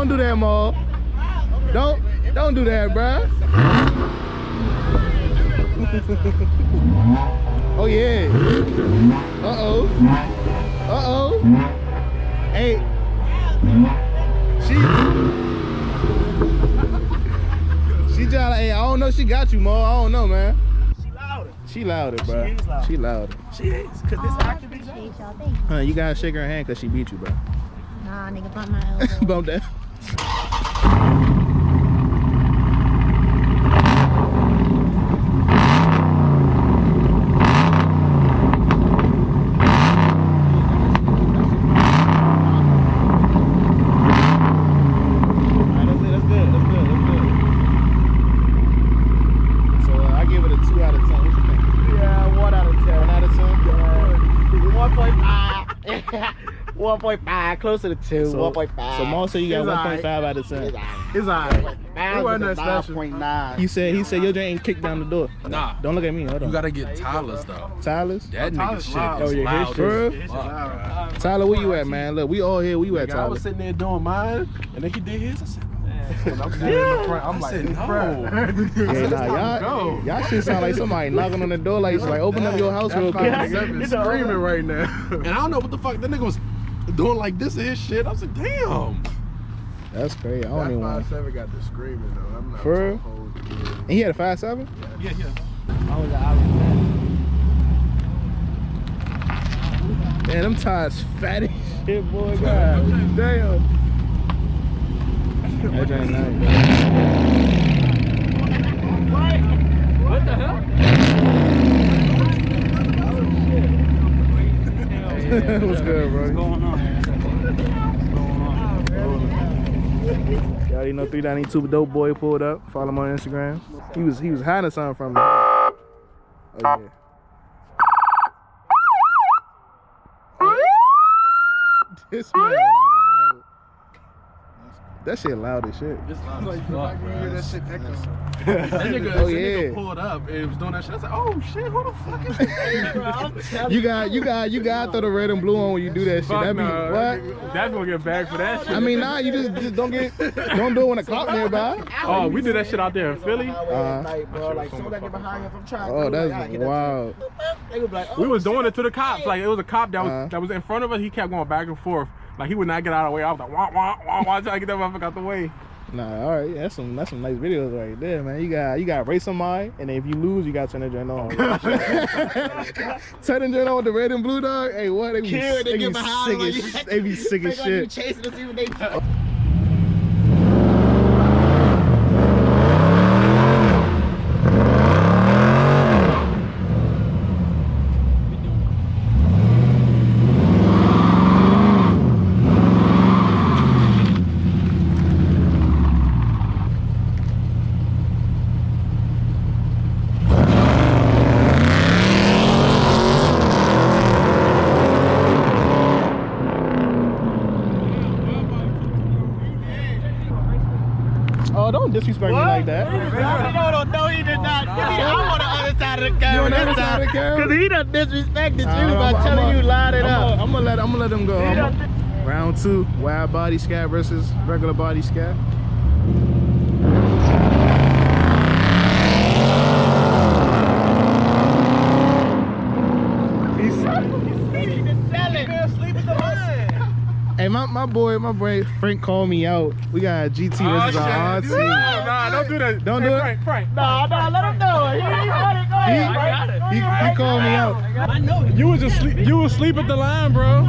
Don't do that, Ma. Don't do that, bruh. Oh yeah. Uh-oh. Hey. She just like, hey, I don't know, she got you, Ma. I don't know, man. She louder, bro. She is louder. She louder. She is, cause this activity. Appreciate y'all. Thank you. You gotta shake her hand cause she beat you, bro. Nah, nigga, bump my elbow. Bump that. Yeah, 1.5, closer to 2, 1.5. So Maul said you got 1.5 out of 10. It's alright. It wasn't that special. 9.9. He said your joint ain't kicked down the door. Nah. Don't look at me. Hold on. You gotta get Tyler's though. Tyler's? That nigga shit loud. is Oh, yeah, loud. his shit. as fuck. Tyler, where you at, man? Look, we all here. Where you at, Nigga, I Tyler? was sitting there doing mine, and then he did his. I said, When I'm standing in the front, I'm I like, said, "Who's no." front?" Yeah, nah, y'all shit sound like somebody knocking on the door, like open up your house real quick. Nigga. He's screaming right now. and I don't know what the fuck that nigga was doing like this in his shit. I was like, damn. That's crazy. I don't That even want. 5.7 got the screaming though. I'm not For so real? cold. And he had a 5.7? Yeah. Man, them tires fat as shit, boy. God damn. That ain't nice. What the hell? What's good, bro? What's going on? Y'all already know 392 Dope Boy pulled up. Follow him on Instagram. He was hiding something from me. Oh yeah. This man loud. That shit loud as shit. It's loud Like, as I fuck, can bro. hear that shit echo. That nigga, Oh, that yeah. nigga pulled up and was doing that shit. I said, oh shit, who the fuck is this? You got throw the red and blue on when you do that shit. That be what? That's gonna get bagged for that shit. I mean, nah, you just don't do it when a cop nearby. Oh, we did that shit out there in Philly. Like, soon as I get behind you, if I'm trying Oh, to that's wild. they would be like, oh, We was doing it to the cops. Like it was a cop that was in front of us. He kept going back and forth. Like he would not get out of the way. I was like, wah wah wah wah, trying to get that motherfucker out the way. Nah, all right, that's some nice videos right there, man. You got race somebody, and then if you lose, you got to turn that joint on. Turn that joint on with the red and blue, dog. Hey, what? They be Kill, they sick get behind as like- they be sick as like you shit. chasing to see what they do. Oh, don't disrespect me like that. No, he did not. I'm on the other side of the You camera on the this other side time. of the camera? Cause he done disrespected you I'm by telling you line it up. I'm gonna let them go. Round 2, wide body scat versus regular body scat. Hey, my boy Frank called me out. We got a GT versus our RC. Nah, don't do that. Don't do it. Frank. Nah, let him know it. He called me out. You was asleep at the line, bro.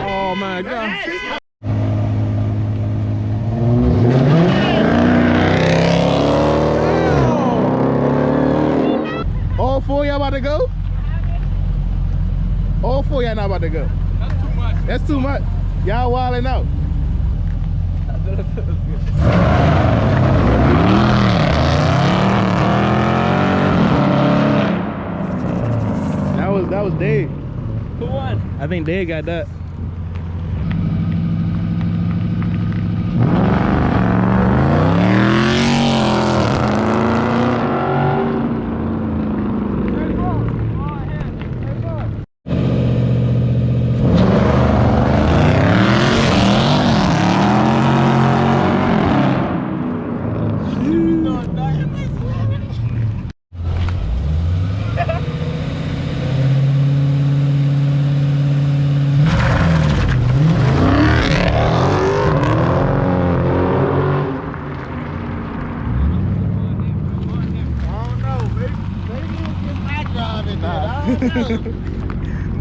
Oh my God. All 4 y'all about to go? All 4 y'all not about to go. That's too much. That's too much. Y'all wilding out. That was Dave. Who won? I think Dave got that.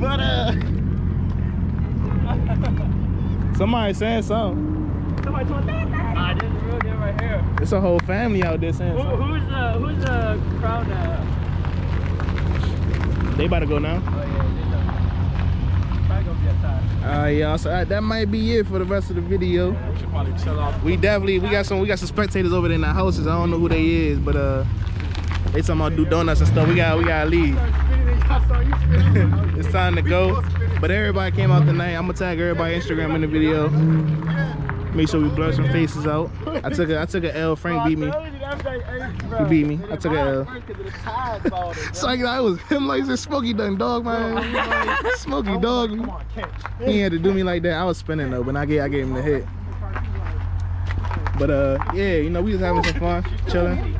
But somebody saying something. Somebody told that. Ah, this is real good right here. It's a whole family out there saying something. Who's the crowd? They about to go now. Oh yeah, probably gonna be a time. Yeah, so that might be it for the rest of the video. We should probably chill out. We got some spectators over there in the houses. I don't know who they is, but they talking about do donuts and stuff. We gotta leave. It's time to go. But everybody came out tonight. I'm gonna tag everybody Instagram in the video. Make sure we blur some faces out. I took a L. Frank beat me. He beat me. I took a L. So it was him like this Smokey done dog, man. Smokey dog. He had to do me like that. I was spinning though, but I gave him the hit. But yeah, you know, we was having some fun, chilling.